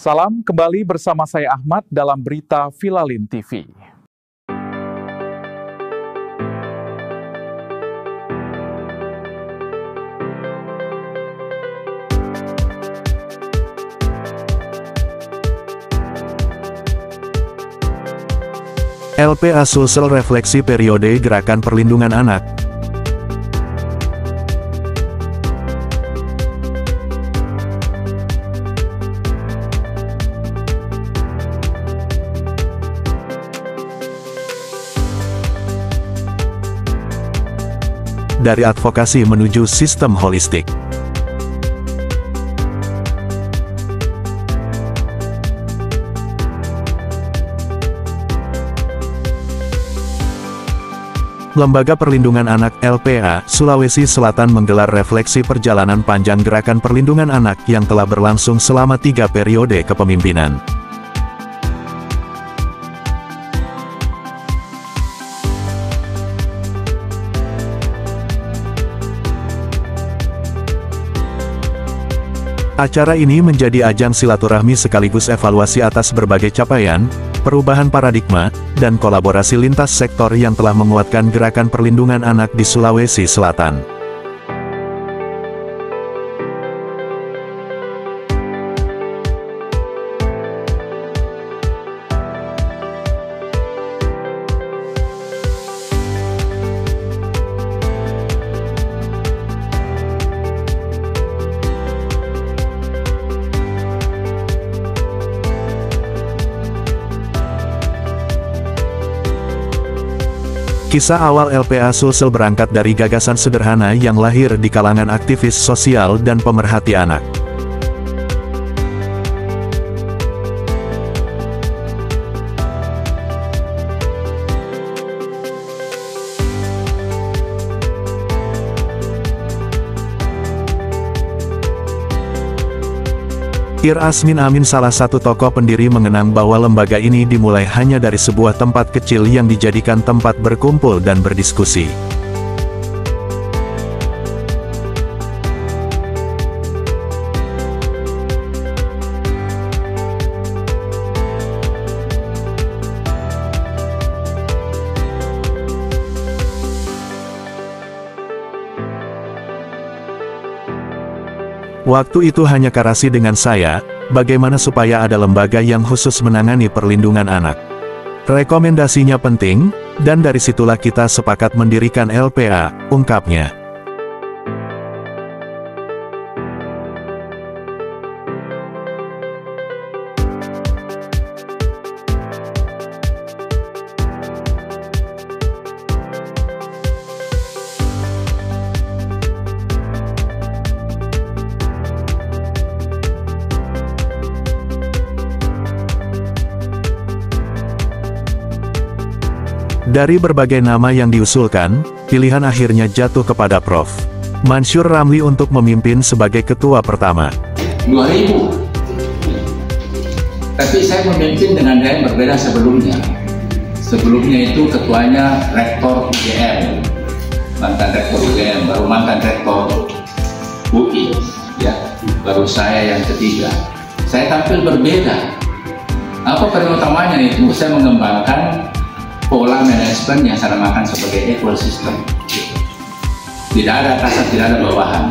Salam kembali bersama saya Ahmad dalam Berita Vilalin TV. LPA Sulsel refleksi periode Gerakan Perlindungan Anak. Dari advokasi menuju sistem holistik. Lembaga Perlindungan Anak LPA, Sulawesi Selatan menggelar refleksi perjalanan panjang Gerakan Perlindungan Anak yang telah berlangsung selama 3 periode kepemimpinan. Acara ini menjadi ajang silaturahmi sekaligus evaluasi atas berbagai capaian, perubahan paradigma, dan kolaborasi lintas sektor yang telah menguatkan Gerakan Perlindungan Anak di Sulawesi Selatan. Kisah awal LPA Sulsel berangkat dari gagasan sederhana yang lahir di kalangan aktivis sosial dan pemerhati anak. Ir Asmin Amin, salah satu tokoh pendiri, mengenang bahwa lembaga ini dimulai hanya dari sebuah tempat kecil yang dijadikan tempat berkumpul dan berdiskusi. Waktu itu hanya Karasi dengan saya, bagaimana supaya ada lembaga yang khusus menangani perlindungan anak. Rekomendasinya penting, dan dari situlah kita sepakat mendirikan LPA, ungkapnya. Dari berbagai nama yang diusulkan, pilihan akhirnya jatuh kepada Prof. Mansyur Ramli untuk memimpin sebagai ketua pertama. 2000. Tapi saya memimpin dengan gaya yang berbeda sebelumnya. Sebelumnya itu ketuanya Rektor UGM, mantan Rektor UGM, baru mantan Rektor UI, ya, baru saya yang ketiga. Saya tampil berbeda. Apa peran utamanya itu? Saya mengembangkan pola manajemen yang saya namakan sebagai ekosistem. Tidak ada atasan, tidak ada bawahan.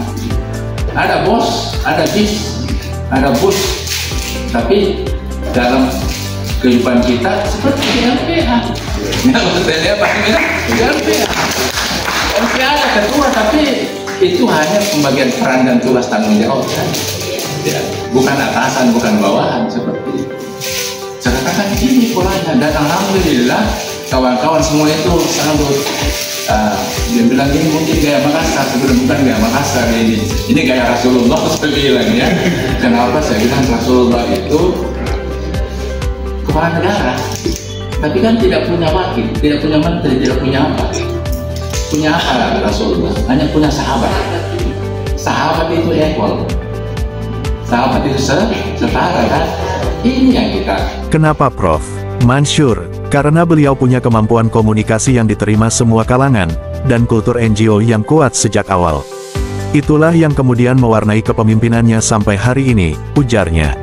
Ada bos, ada bis, ada bus. Tapi dalam kehidupan kita seperti LPA. LPA ada ketua, tapi itu hanya pembagian peran dan tugas tanggung jawab. Ya, bukan atasan, bukan bawahan seperti itu. Saya katakan ini polanya, dan alhamdulillah kawan-kawan semua itu sambut. Dia bilang ini mungkin gaya Makassar, sebenarnya bukan gaya Makassar ini gaya Rasulullah, saya bilang ya. Kenapa saya bilang Rasulullah itu kepala negara, tapi kan tidak punya wakil, tidak punya menteri, tidak punya apa. Punya apa Rasulullah? Hanya punya sahabat. Sahabat itu ekol. Sahabat itu setara kan? Ini yang kita. Kenapa Prof. Mansyur? Karena beliau punya kemampuan komunikasi yang diterima semua kalangan, dan kultur NGO yang kuat sejak awal. Itulah yang kemudian mewarnai kepemimpinannya sampai hari ini, ujarnya.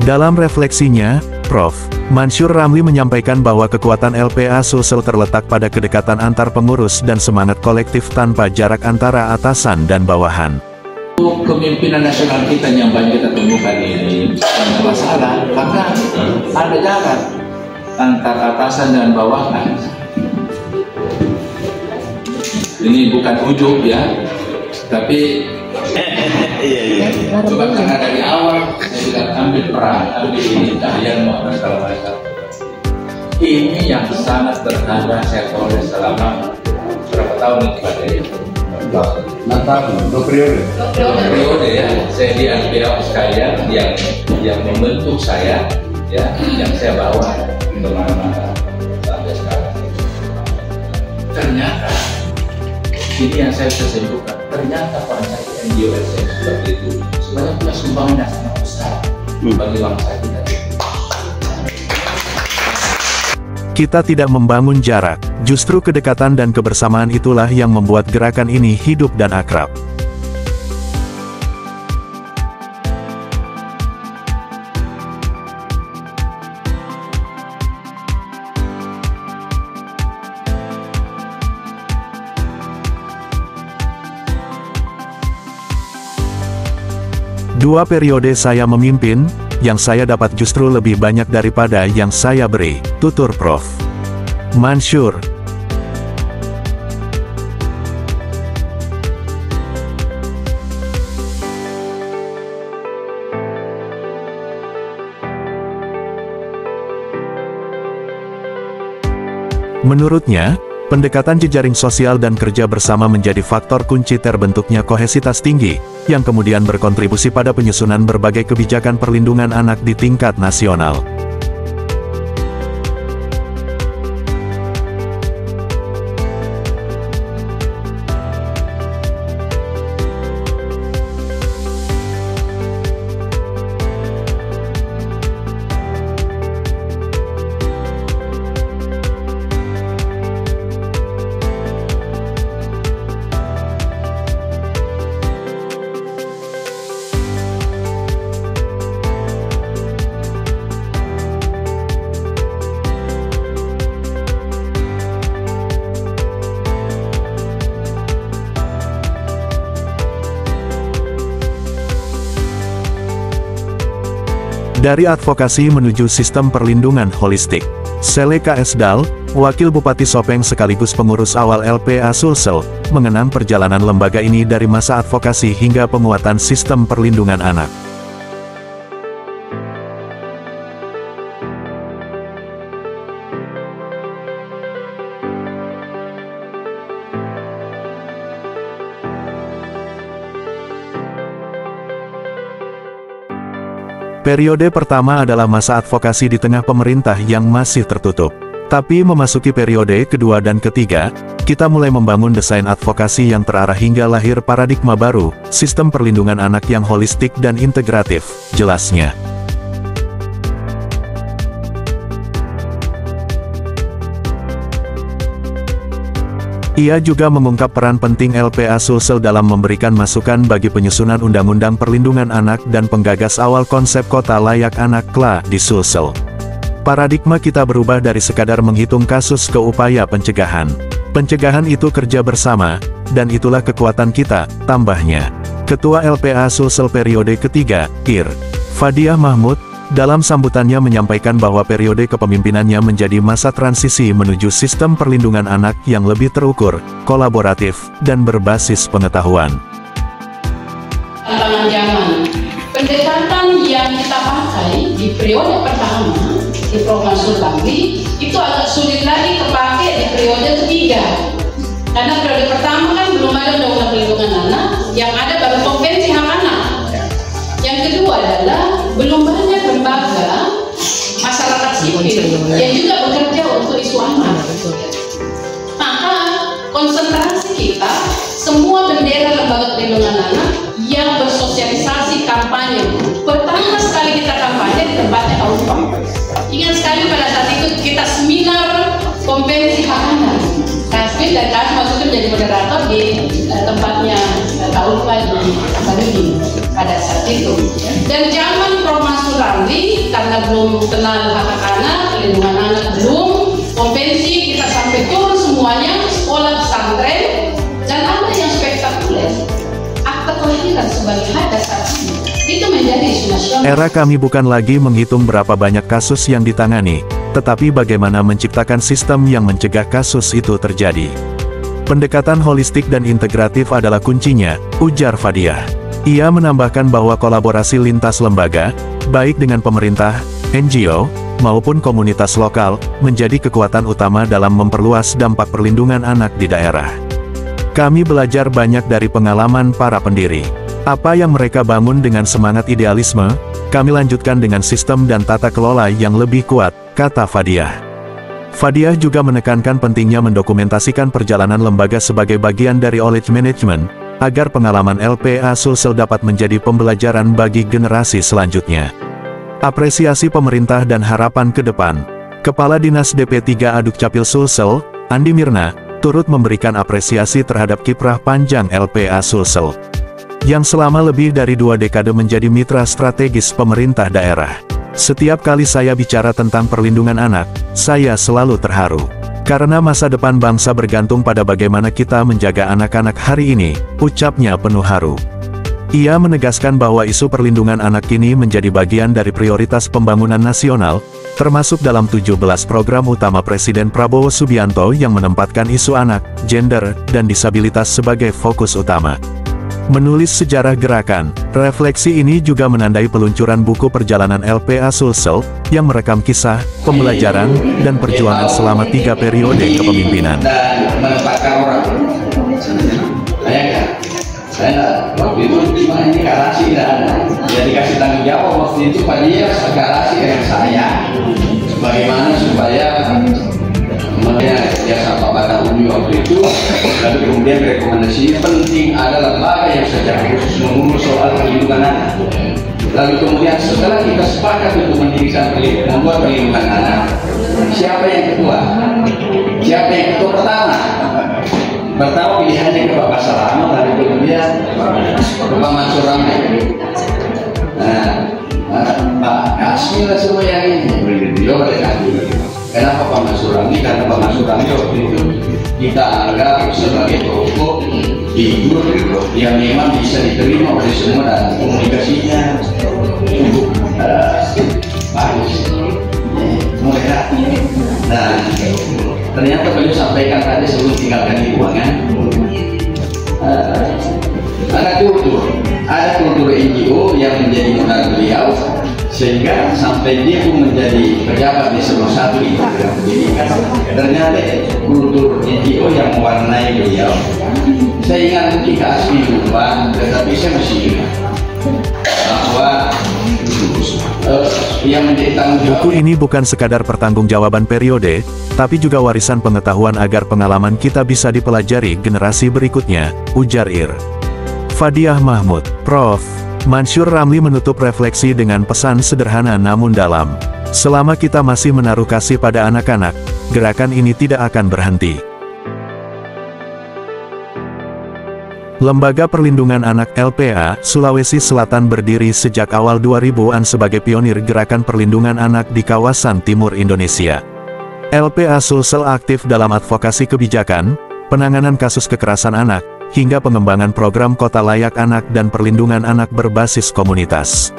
Dalam refleksinya, Prof. Mansur Ramli menyampaikan bahwa kekuatan LPA Sulsel terletak pada kedekatan antar pengurus dan semangat kolektif tanpa jarak antara atasan dan bawahan. Kepemimpinan nasional kita yang banyak kita temukan ini banyak masalah karena ada jarak antar atasan dan bawahan. Ini bukan ujub ya, tapi coba karena dari awal saya sudah ambil peran, ambil ini kalian mau segala macam. Ini yang sangat berharga saya peroleh selama berapa tahun ini Pak Dedi? 2 periode. 2 periode ya. Saya di LPA sekalian yang membentuk saya, ya, yang saya bawa kemana-mana sampai sekarang. Ternyata ini yang saya bisa simpulkan. Ternyata konsep NGO seperti itu sebenarnya punya sumbangan yang sangat besar bagi bangsa kita. Kita tidak membangun jarak, justru kedekatan dan kebersamaan itulah yang membuat gerakan ini hidup dan akrab. Dua periode saya memimpin, yang saya dapat justru lebih banyak daripada yang saya beri, tutur Prof. Mansur. Menurutnya, pendekatan jejaring sosial dan kerja bersama menjadi faktor kunci terbentuknya kohesitas tinggi, yang kemudian berkontribusi pada penyusunan berbagai kebijakan perlindungan anak di tingkat nasional. Dari advokasi menuju sistem perlindungan holistik. Sele KS Dal, Wakil Bupati Sopeng sekaligus pengurus awal LPA Sulsel, mengenang perjalanan lembaga ini dari masa advokasi hingga penguatan sistem perlindungan anak. Periode pertama adalah masa advokasi di tengah pemerintah yang masih tertutup. Tapi memasuki periode kedua dan ketiga, kita mulai membangun desain advokasi yang terarah hingga lahir paradigma baru, sistem perlindungan anak yang holistik dan integratif, jelasnya. Ia juga mengungkap peran penting LPA Sulsel dalam memberikan masukan bagi penyusunan Undang-Undang Perlindungan Anak dan penggagas awal konsep Kota Layak Anak KLA di Sulsel. Paradigma kita berubah dari sekadar menghitung kasus ke upaya pencegahan. Pencegahan itu kerja bersama, dan itulah kekuatan kita, tambahnya. Ketua LPA Sulsel periode ketiga, Ir. Fadiah Mahmud, dalam sambutannya menyampaikan bahwa periode kepemimpinannya menjadi masa transisi menuju sistem perlindungan anak yang lebih terukur, kolaboratif, dan berbasis pengetahuan. Tantangan zaman, pendekatan yang kita pakai di periode pertama, di Prof. Mansur Ramli, itu agak sulit lagi kepake di periode ketiga. Karena periode pertama kan belum ada Undang-Undang Perlindungan Anak, yang ada baru Konvensi Hak Anak. Yang kedua adalah belum banyak lembaga masyarakat sipil yang juga bekerja untuk isu anak. Maka konsentrasi kita semua bendera lembaga perlindungan anak yang bersosialisasi kampanye. Pertama sekali kita kampanye di tempatnya Aupa. Ingat sekali pada saat itu kita seminar Konvensi Hak Anak. Kasmin dan Kasmin maksudnya menjadi moderator di tempatnya Aupa di Bandung pada saat itu. Dan zaman Prof. Mansur Ramli karena belum kenal hak anak, perlindungan anak belum, konvensi kita sampai turun semuanya, sekolah pesantren, dan ada yang spektakuler. Akta kelahiran sebagai hak dasar itu menjadi isu nasional. Era kami bukan lagi menghitung berapa banyak kasus yang ditangani, tetapi bagaimana menciptakan sistem yang mencegah kasus itu terjadi. Pendekatan holistik dan integratif adalah kuncinya, ujar Fadiah. Ia menambahkan bahwa kolaborasi lintas lembaga, baik dengan pemerintah, NGO, maupun komunitas lokal, menjadi kekuatan utama dalam memperluas dampak perlindungan anak di daerah. Kami belajar banyak dari pengalaman para pendiri. Apa yang mereka bangun dengan semangat idealisme, kami lanjutkan dengan sistem dan tata kelola yang lebih kuat, kata Fadiah. Fadiah juga menekankan pentingnya mendokumentasikan perjalanan lembaga sebagai bagian dari knowledge management, agar pengalaman LPA Sulsel dapat menjadi pembelajaran bagi generasi selanjutnya. Apresiasi pemerintah dan harapan ke depan. Kepala Dinas DP3 Adukcapil Sulsel, Andi Mirna, turut memberikan apresiasi terhadap kiprah panjang LPA Sulsel, yang selama lebih dari 2 dekade menjadi mitra strategis pemerintah daerah. Setiap kali saya bicara tentang perlindungan anak, saya selalu terharu. Karena masa depan bangsa bergantung pada bagaimana kita menjaga anak-anak hari ini, ucapnya penuh haru. Ia menegaskan bahwa isu perlindungan anak kini menjadi bagian dari prioritas pembangunan nasional, termasuk dalam 17 program utama Presiden Prabowo Subianto yang menempatkan isu anak, gender, dan disabilitas sebagai fokus utama. Menulis sejarah gerakan, refleksi ini juga menandai peluncuran buku perjalanan LPA Sulsel, yang merekam kisah, pembelajaran, dan perjuangan selama 3 periode kepemimpinan. Dan menempatkan orang. Saya waktu itu cuma ini garasi dan dia dikasih tanggung jawab waktu itu Pak dia garasi dengan saya. Bagaimana supaya ya sama Bapak Uni waktu itu, lalu kemudian rekomendasi penting ada lembaga yang secara khusus mengurus soal perlindungan anak. Lalu kemudian setelah kita sepakat untuk mendirikan membuat perlindungan anak, siapa yang ketua? Siapa yang ketua pertama? Pertama pilihannya ke Bapak Salama, lalu kemudian Bapak Mansur Ramli. Pak Kasmi lah semua yang ini beliau berdekati. Kenapa Pak Mansur Ramli? Karena Pak Mansur Ramli waktu itu kita anggap sebagai tokoh figur yang memang bisa diterima oleh semua dan komunikasinya bagus, mudah. Nah, ternyata beliau sampaikan tadi sebelum tinggalkan di ruangan, ada kultur NGO yang menjadi modal beliau, sehingga sampai dia pun menjadi pejabat di seluruh satu di pendidikan. Ternyata kultur NGO yang mewarnai beliau. Saya ingat mungkin ke Asmi lupa, tetapi saya masih ingat bahwa yang menjadi tanggung jawab. Buku ini bukan sekadar pertanggungjawaban periode, tapi juga warisan pengetahuan agar pengalaman kita bisa dipelajari generasi berikutnya, ujar Ir. Fadiah Mahmud, Prof. Mansur Ramli menutup refleksi dengan pesan sederhana namun dalam. Selama kita masih menaruh kasih pada anak-anak, gerakan ini tidak akan berhenti. Lembaga Perlindungan Anak LPA, Sulawesi Selatan berdiri sejak awal 2000-an sebagai pionir gerakan perlindungan anak di kawasan timur Indonesia. LPA Sulsel aktif dalam advokasi kebijakan, penanganan kasus kekerasan anak, hingga pengembangan program kota layak anak dan perlindungan anak berbasis komunitas.